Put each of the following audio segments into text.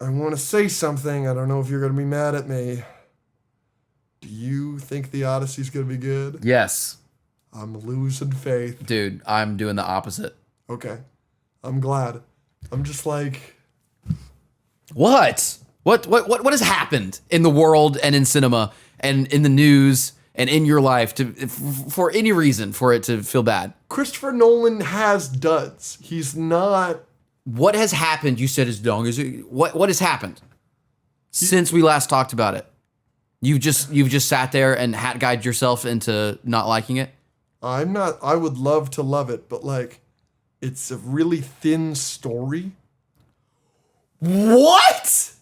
I want to say something. I don't know if you're going to be mad at me. Do you think the Odyssey's going to be good? Yes. I'm losing faith. Dude, I'm doing the opposite. Okay. I'm glad. I'm just like... What? What has happened in the world and in cinema and in the news and in your life for any reason for it to feel bad? Christopher Nolan has duds. He's not... What has happened? You said as long as what has happened since we last talked about it? You've just sat there and hat guided yourself into not liking it? I'm not... I would love to love it, but like, it's a really thin story. What?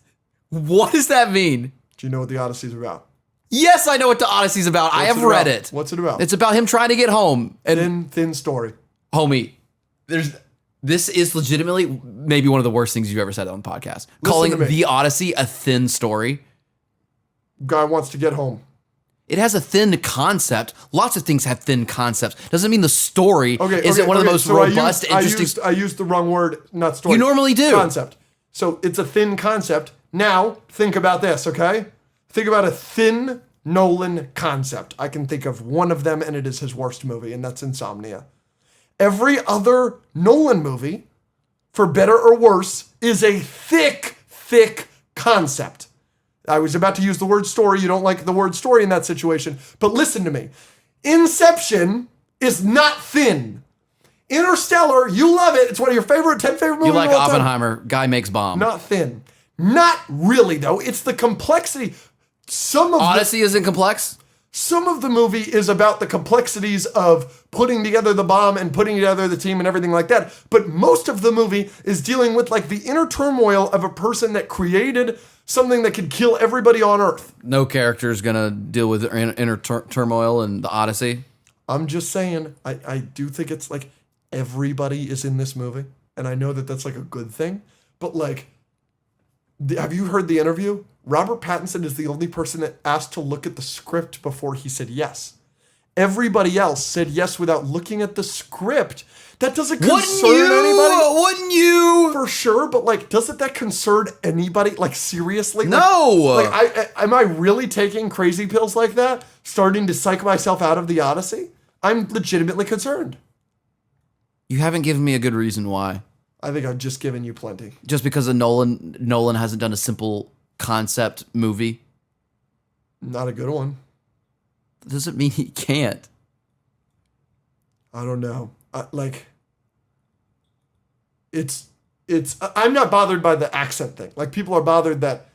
What does that mean? Do you know what the Odyssey's about? Yes, I know what the Odyssey's about. I have read it. What's it about? It's about him trying to get home. And Thin story. homie, this is legitimately maybe one of the worst things you've ever said on the podcast. Calling the Odyssey a thin story. Guy wants to get home. It has a thin concept. Lots of things have thin concepts. Doesn't mean the story isn't one of the most robust, interesting. I used the wrong word, not story. You normally do. Concept. So it's a thin concept. Now, think about this, okay? Think about a thin Nolan concept. I can think of one of them, and it is his worst movie, and that's Insomnia. Every other Nolan movie, for better or worse, is a thick concept. I was about to use the word story. You don't like the word story in that situation. But listen to me. Inception is not thin. Interstellar, you love it. It's one of your 10 favorite movies. You like of all time. Oppenheimer. Guy makes bomb. Not thin. Not really, though. It's the complexity. Odyssey isn't complex? Some of the movie is about the complexities of putting together the bomb and putting together the team and everything like that. But most of the movie is dealing with like the inner turmoil of a person that created something that could kill everybody on Earth. No character is going to deal with inner turmoil in the Odyssey. I'm just saying, I do think it's like everybody is in this movie. And I know that that's like a good thing. But like, have you heard the interview? Robert Pattinson is the only person that asked to look at the script before he said yes. Everybody else said yes without looking at the script. That doesn't concern anybody. Wouldn't you? For sure, but like, doesn't that concern anybody? Like, seriously? No. Am I really taking crazy pills like that? Starting to psych myself out of the Odyssey? I'm legitimately concerned. You haven't given me a good reason why. I think I've just given you plenty. Just because of Nolan hasn't done a simple concept movie. Not a good one. Doesn't mean he can't. I don't know. I'm not bothered by the accent thing. Like, people are bothered that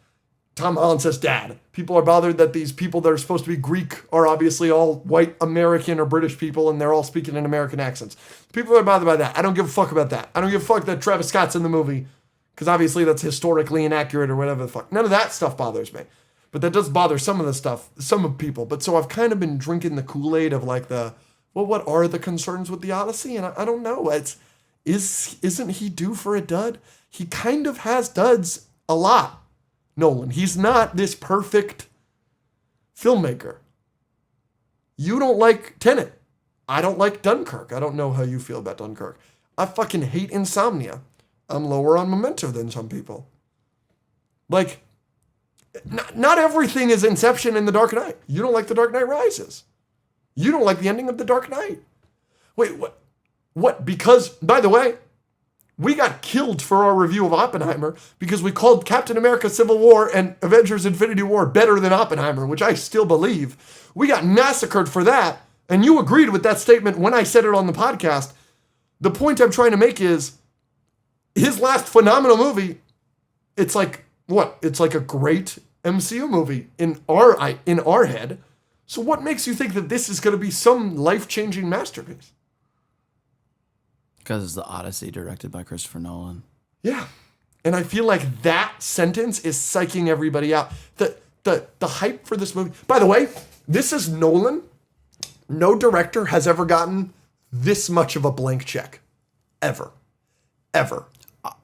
Tom Holland says dad. People are bothered that these people that are supposed to be Greek are obviously all white American or British people and they're all speaking in American accents. People are bothered by that. I don't give a fuck about that. I don't give a fuck that Travis Scott's in the movie because obviously that's historically inaccurate or whatever the fuck. None of that stuff bothers me. But that does bother some of the stuff, some of people. But so I've kind of been drinking the Kool-Aid of like what are the concerns with the Odyssey? And I don't know. Isn't he due for a dud? He kind of has duds a lot. Nolan. He's not this perfect filmmaker. You don't like Tenet. I don't like Dunkirk. I don't know how you feel about Dunkirk. I fucking hate Insomnia. I'm lower on Memento than some people. Like, not everything is Inception and The Dark Knight. You don't like The Dark Knight Rises. You don't like the ending of The Dark Knight. Wait, what? What? Because, by the way, we got killed for our review of Oppenheimer because we called Captain America Civil War and Avengers Infinity War better than Oppenheimer, which I still believe. We got massacred for that, and you agreed with that statement when I said it on the podcast. The point I'm trying to make is his last phenomenal movie, it's like, what? It's like a great MCU movie in our head. So what makes you think that this is going to be some life-changing masterpiece? Because it's the Odyssey directed by Christopher Nolan. Yeah. And I feel like that sentence is psyching everybody out. The hype for this movie. By the way, this is Nolan. No director has ever gotten this much of a blank check. Ever.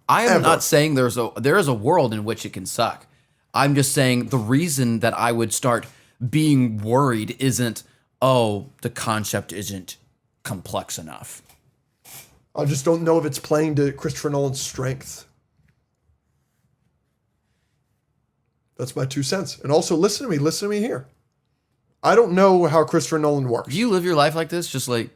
I am not saying there is a world in which it can suck. I'm just saying the reason that I would start being worried isn't, the concept isn't complex enough. I just don't know if it's playing to Christopher Nolan's strengths. That's my 2 cents. And also, listen to me here. I don't know how Christopher Nolan works. Do you live your life like this? Just like...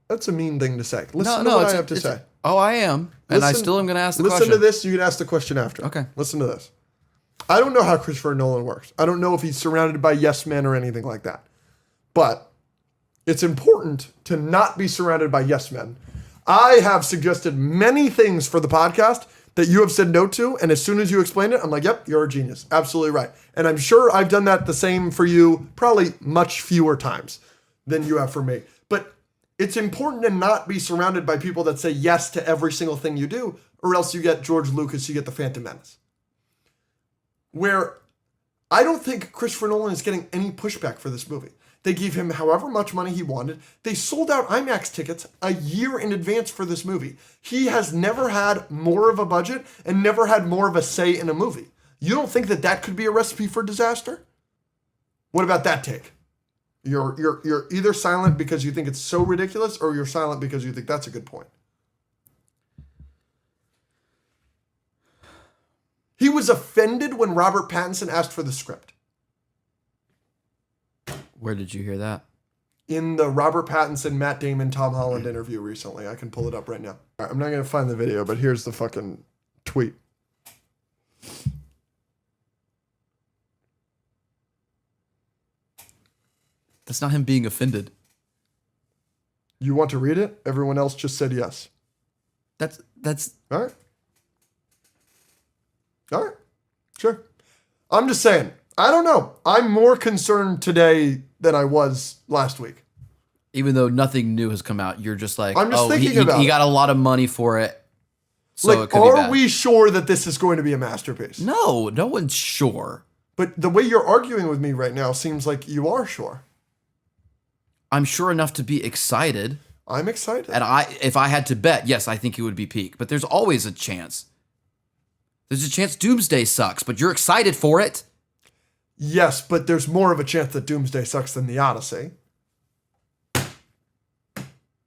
That's a mean thing to say. Listen to what I have to say. Oh, I am. And I still am going to ask the question. Listen to this. You can ask the question after. Okay. Listen to this. I don't know how Christopher Nolan works. I don't know if he's surrounded by yes men or anything like that. But it's important to not be surrounded by yes men. I have suggested many things for the podcast that you have said no to. And as soon as you explain it, I'm like, yep, you're a genius. Absolutely right. And I'm sure I've done that the same for you probably much fewer times than you have for me. But it's important to not be surrounded by people that say yes to every single thing you do, or else you get George Lucas, you get the Phantom Menace. Where I don't think Christopher Nolan is getting any pushback for this movie. They gave him however much money he wanted. They sold out IMAX tickets a year in advance for this movie. He has never had more of a budget and never had more of a say in a movie. You don't think that that could be a recipe for disaster? What about that take? You're either silent because you think it's so ridiculous, or you're silent because you think that's a good point. He was offended when Robert Pattinson asked for the script. Where did you hear that? In the Robert Pattinson, Matt Damon, Tom Holland interview recently. I can pull it up right now. All right, I'm not going to find the video, but here's the fucking tweet. That's not him being offended. You want to read it? Everyone else just said yes. That's All right. All right. Sure. I'm just saying, I don't know. I'm more concerned today than I was last week. Even though nothing new has come out, you're just like, I'm just thinking about he it. got a lot of money for it. So Like, it could be are bad. we sure that this is going to be a masterpiece? No one's sure. But the way you're arguing with me right now seems like you are sure. I'm sure enough to be excited. I'm excited. And if I had to bet, yes, I think it would be peak. But there's always a chance. There's a chance Doomsday sucks, but you're excited for it. Yes, but there's more of a chance that Doomsday sucks than the Odyssey.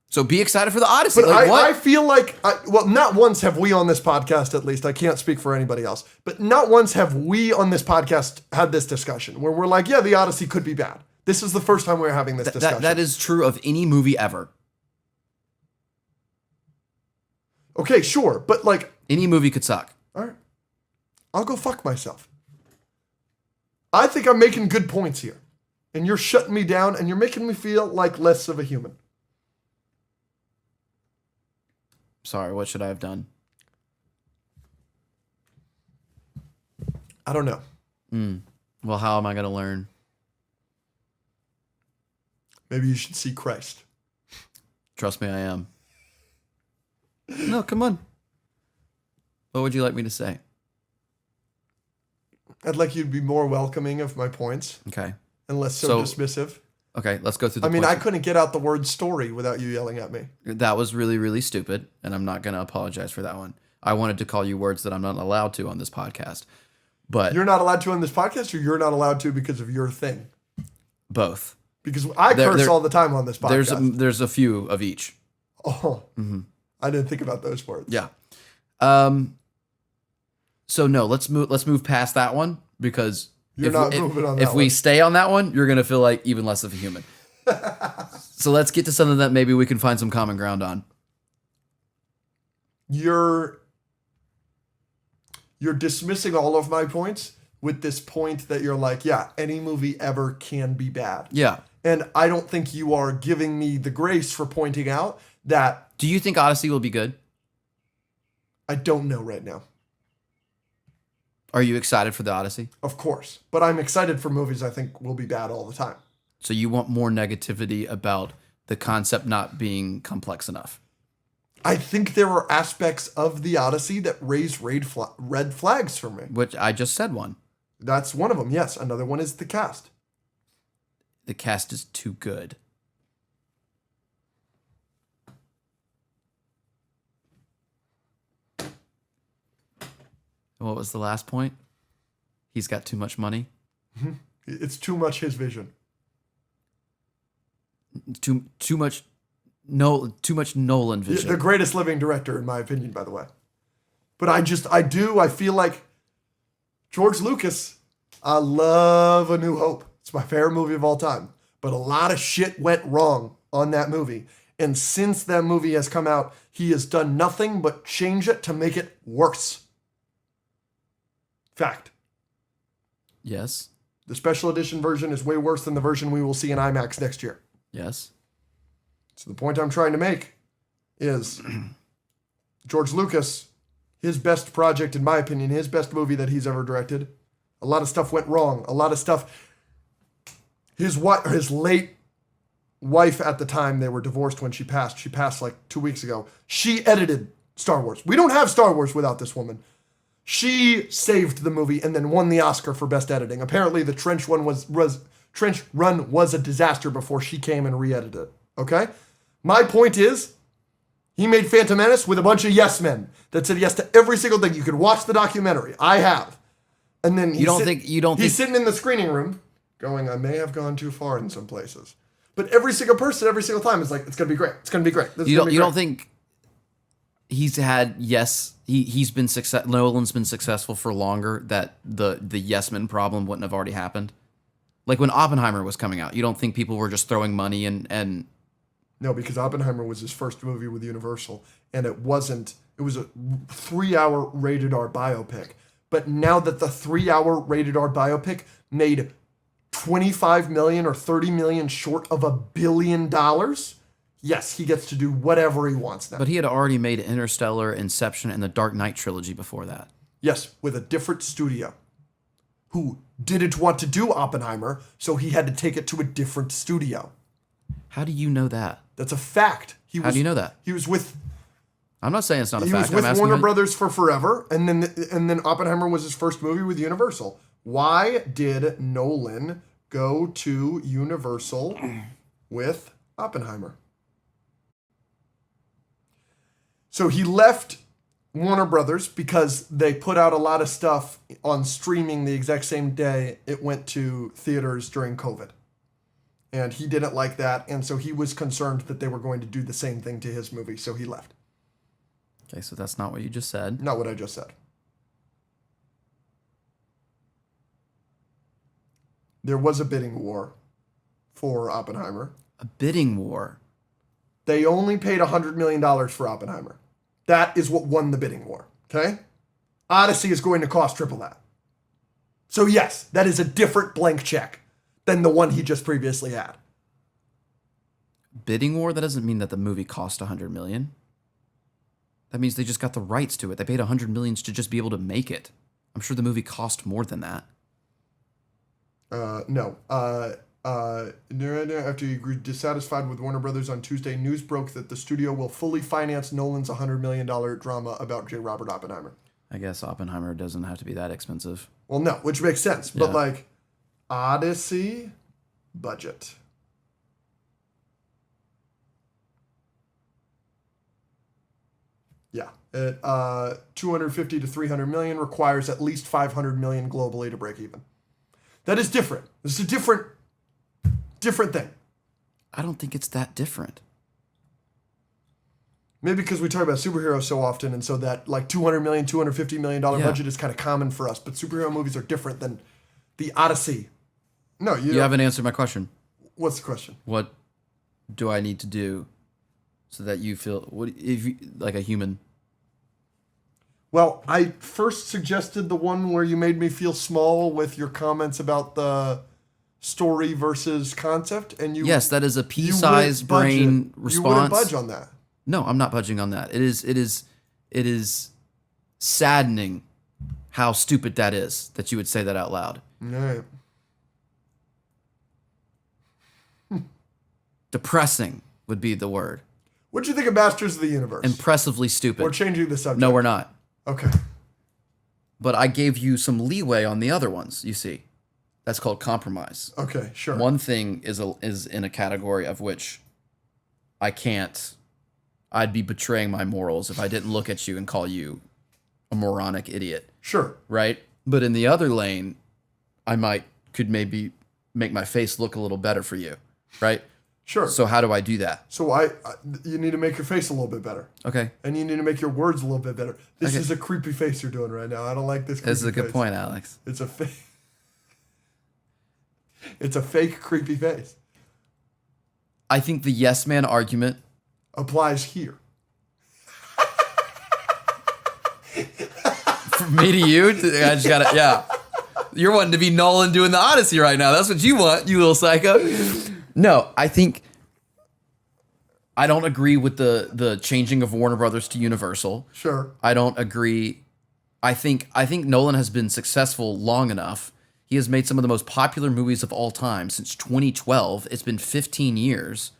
So be excited for the Odyssey. But like, I feel like, well, not once have we on this podcast, at least, I can't speak for anybody else, but not once have we on this podcast had this discussion where we're like, yeah, the Odyssey could be bad. This is the first time we're having this discussion. That is true of any movie ever. Okay, sure, but like... Any movie could suck. All right. I'll go fuck myself. I think I'm making good points here. And you're shutting me down and you're making me feel like less of a human. Sorry, what should I have done? I don't know. Well, how am I going to learn? Maybe you should see Christ. Trust me, I am. No, come on. What would you like me to say? I'd like you to be more welcoming of my points Okay. and less so dismissive. Okay, let's go through the I mean, points. I couldn't get out the word story without you yelling at me. That was really, really stupid, and I'm not going to apologize for that one. I wanted to call you words that I'm not allowed to on this podcast, but... You're not allowed to on this podcast, or you're not allowed to because of your thing? Both. Because I curse all the time on this podcast. There's a few of each. Oh, I didn't think about those words. Yeah. So no, let's move past that one because You're not moving on that if we one. stay on that one, you're gonna feel like even less of a human. So let's get to something that maybe we can find some common ground on. You're dismissing all of my points with this point that you're like, yeah, any movie ever can be bad. Yeah. And I don't think you are giving me the grace for pointing out that Do you think Odyssey will be good? I don't know right now. Are you excited for the Odyssey? Of course. But I'm excited for movies I think will be bad all the time. So you want more negativity about the concept not being complex enough? I think there are aspects of the Odyssey that raise red flags for me. Which I just said one. That's one of them, yes. Another one is the cast. The cast is too good. What was the last point? He's got too much money. It's too much his vision. Too much Nolan vision. The greatest living director, in my opinion, by the way. But I feel like George Lucas I love A New Hope. It's my favorite movie of all time. But a lot of shit went wrong on that movie. And since that movie has come out, he has done nothing but change it to make it worse. Fact. Yes. The special edition version is way worse than the version we will see in IMAX next year. Yes. So the point I'm trying to make is George Lucas, his best project, in my opinion, his best movie that he's ever directed. A lot of stuff went wrong. A lot of stuff. His late wife at the time, they were divorced when she passed. She passed like 2 weeks ago. She edited Star Wars. We don't have Star Wars without this woman. She saved the movie and then won the Oscar for best editing. Apparently, the Trench Run was a disaster before she came and re-edited it. Okay? My point is, he made Phantom Menace with a bunch of yes men that said yes to every single thing. You could watch the documentary. I have. And then he's sitting in the screening room going, I may have gone too far in some places. But every single person, every single time is like, it's going to be great. It's going to be great. You don't think he's had he's been Nolan's been successful for longer, that the yes men problem wouldn't have already happened? Like when Oppenheimer was coming out, you don't think people were just throwing money and No, because Oppenheimer was his first movie with Universal, and it was a 3-hour rated R biopic. But now that the 3-hour rated R biopic made 25 million or 30 million short of $1 billion, yes, he gets to do whatever he wants now. But he had already made Interstellar, Inception, and the Dark Knight trilogy before that. Yes, with a different studio who didn't want to do Oppenheimer, so he had to take it to a different studio. How do you know that? That's a fact. How do you know that? He was with... I'm not saying it's not a fact. He was with Warner Brothers for forever, and then Oppenheimer was his first movie with Universal. Why did Nolan go to Universal with Oppenheimer? So he left Warner Brothers because they put out a lot of stuff on streaming the exact same day it went to theaters during COVID. And he didn't like that, and so he was concerned that they were going to do the same thing to his movie, so he left. Okay, so that's not what you just said. Not what I just said. There was a bidding war for Oppenheimer. A bidding war? They only paid $100 million for Oppenheimer. That is what won the bidding war, okay? Odyssey is going to cost triple that. So yes, that is a different blank check than the one he just previously had. Bidding war? That doesn't mean that the movie cost $100 million. That means they just got the rights to it. They paid $100 million to just be able to make it. I'm sure the movie cost more than that. No. After he grew dissatisfied with Warner Brothers on Tuesday, news broke that the studio will fully finance Nolan's $100 million drama about J. Robert Oppenheimer. I guess Oppenheimer doesn't have to be that expensive. Well, no, which makes sense. But Yeah. like, Odyssey budget. Yeah. 250 to 300 million requires at least 500 million globally to break even. That is different. This is a different thing. I don't think it's that different. Maybe because we talk about superheroes so often, and so that like $200 million, $250 million budget is kind of common for us. But superhero movies are different than the Odyssey. No, You haven't answered my question. What's the question? What do I need to do so that you feel like a human? Well, I first suggested the one where you made me feel small with your comments about the story versus concept, and you Yes, that is a pea-sized brain response. You wouldn't budge on that. No, I'm not budging on that. It is saddening how stupid that is that you would say that out loud. All right. Depressing would be the word. What do you think of Masters of the Universe? Impressively stupid. We're changing the subject. No, we're not. Okay. But I gave you some leeway on the other ones, you see. That's called compromise. Okay, sure. One thing is in a category of which I'd be betraying my morals if I didn't look at you and call you a moronic idiot. Sure. Right? But in the other lane, could maybe make my face look a little better for you. Right? Sure. So how do I do that? So you need to make your face a little bit better. Okay. And you need to make your words a little bit better. This is a creepy face you're doing right now. I don't like this creepy This is a good face. point, Alex. It's a face. It's a fake creepy face. I think the yes man argument applies here. From me to you, I just gotta, yeah. You're wanting to be Nolan doing the Odyssey right now. That's what you want, you little psycho. No, I think I don't agree with the changing of Warner Brothers to Universal. Sure. I don't agree. I think Nolan has been successful long enough. He has made some of the most popular movies of all time since 2012. It's been 15 years.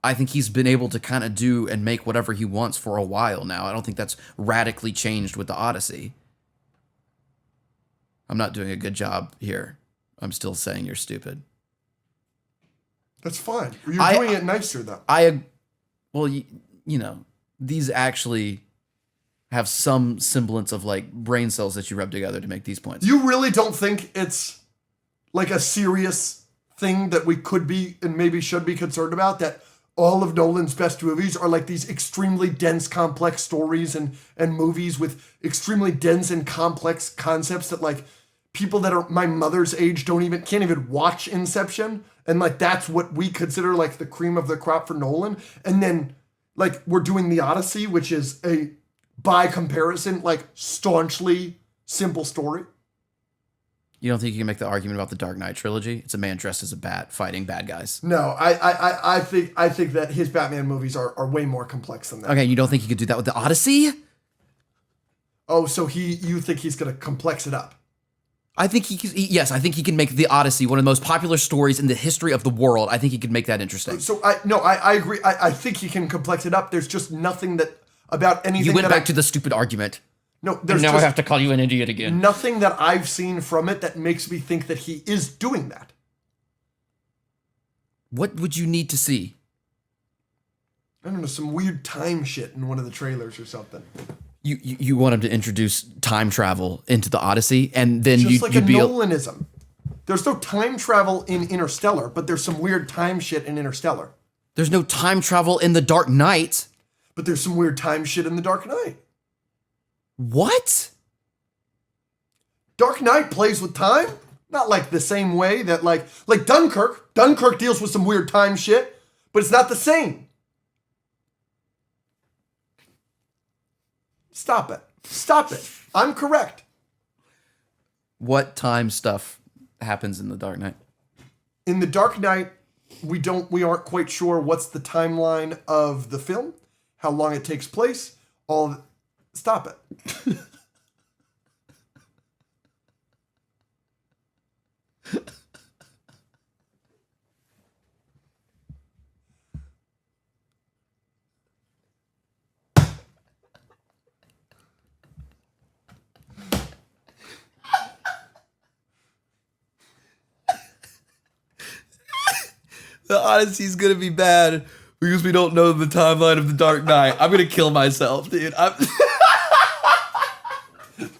I think he's been able to kind of do and make whatever he wants for a while now. I don't think that's radically changed with the Odyssey. I'm not doing a good job here. I'm still saying you're stupid. That's fine. You're doing it nicer, though. Well, you know, these actually have some semblance of like brain cells that you rub together to make these points. You really don't think it's like a serious thing that we could be and maybe should be concerned about, that all of Nolan's best movies are like these extremely dense, complex stories and movies with extremely dense and complex concepts that like people that are my mother's age can't even watch Inception. And like, that's what we consider like the cream of the crop for Nolan. And then like we're doing the Odyssey, which is a, by comparison, like staunchly simple story. You don't think you can make the argument about the Dark Knight trilogy? It's a man dressed as a bat fighting bad guys. No, I think that his Batman movies are way more complex than that. Okay, you don't think you could do that with the Odyssey? Oh, so you think he's gonna complex it up? I think yes, I think he can make the Odyssey one of the most popular stories in the history of the world. I think he could make that interesting. So I agree. I think he can complex it up. There's just nothing that about anything. You went back to the stupid argument. No, there's and now I have to call you an idiot again. Nothing that I've seen from it that makes me think that he is doing that. What would you need to see? I don't know, some weird time shit in one of the trailers or something. You want him to introduce time travel into the Odyssey, and then just like you'd be Nolanism. There's no time travel in Interstellar, but there's some weird time shit in Interstellar. There's no time travel in The Dark Knight. But there's some weird time shit in The Dark Knight. What? Dark Knight plays with time? Not like the same way that like Dunkirk. Dunkirk deals with some weird time shit, but it's not the same. Stop it. Stop it. I'm correct. What time stuff happens in The Dark Knight? In The Dark Knight, we aren't quite sure what's the timeline of the film, how long it takes place, stop it. The Odyssey's gonna be bad because we don't know the timeline of The Dark Knight. I'm gonna kill myself, dude. That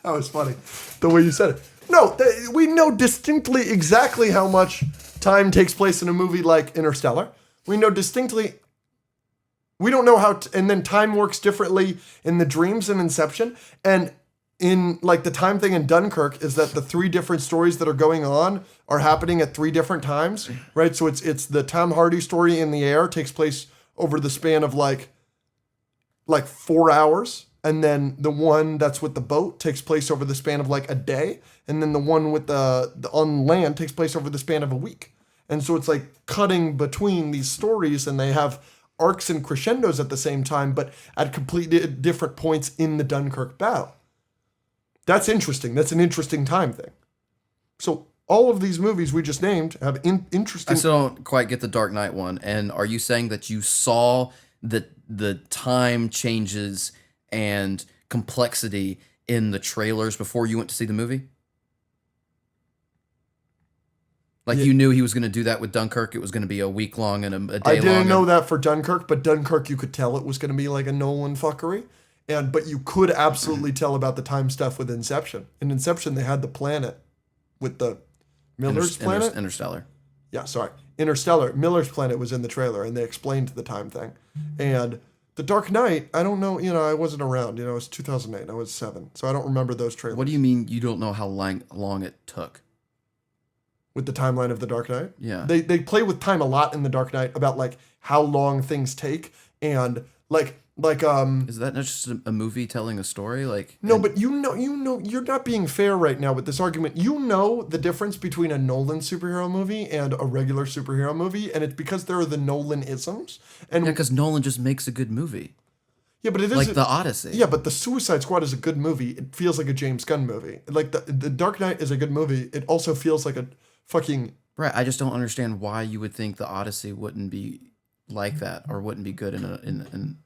was funny, the way you said it. No, we know distinctly exactly how much time takes place in a movie like Interstellar. We know distinctly. We don't know how, and then time works differently in the dreams in Inception. And in like the time thing in Dunkirk is that the three different stories that are going on are happening at three different times, right? So it's the Tom Hardy story in the air takes place over the span of like 4 hours. And then the one that's with the boat takes place over the span of like a day. And then the one with the on land takes place over the span of a week. And so it's like cutting between these stories, and they have arcs and crescendos at the same time, but at completely different points in the Dunkirk battle. That's interesting. That's an interesting time thing. So all of these movies we just named have interesting... I still don't quite get the Dark Knight one. And are you saying that you saw the time changes and complexity in the trailers before you went to see the movie? Like, you knew he was going to do that with Dunkirk. It was going to be a week long and a day long. I didn't know that for Dunkirk, but Dunkirk, you could tell it was going to be like a Nolan fuckery. But you could absolutely tell about the time stuff with Inception. In Inception, they had the planet with the Miller's planet. Interstellar. Yeah, sorry. Interstellar. Miller's planet was in the trailer, and they explained the time thing. And The Dark Knight, I don't know, I wasn't around. It was 2008. I was 7. So I don't remember those trailers. What do you mean you don't know how long it took? with the timeline of The Dark Knight. Yeah. They play with time a lot in The Dark Knight about like how long things take and like Is that not just a movie telling a story? Like no, but you know, you're not being fair right now with this argument. You know the difference between a Nolan superhero movie and a regular superhero movie, and it's because there are the Nolan isms. And yeah, because Nolan just makes a good movie. yeah, but it is Like the Odyssey. Yeah, but the Suicide Squad is a good movie. It feels like a James Gunn movie. Like the Dark Knight is a good movie. It also feels like a fucking Right. I just don't understand why you would think the Odyssey wouldn't be like that or wouldn't be good in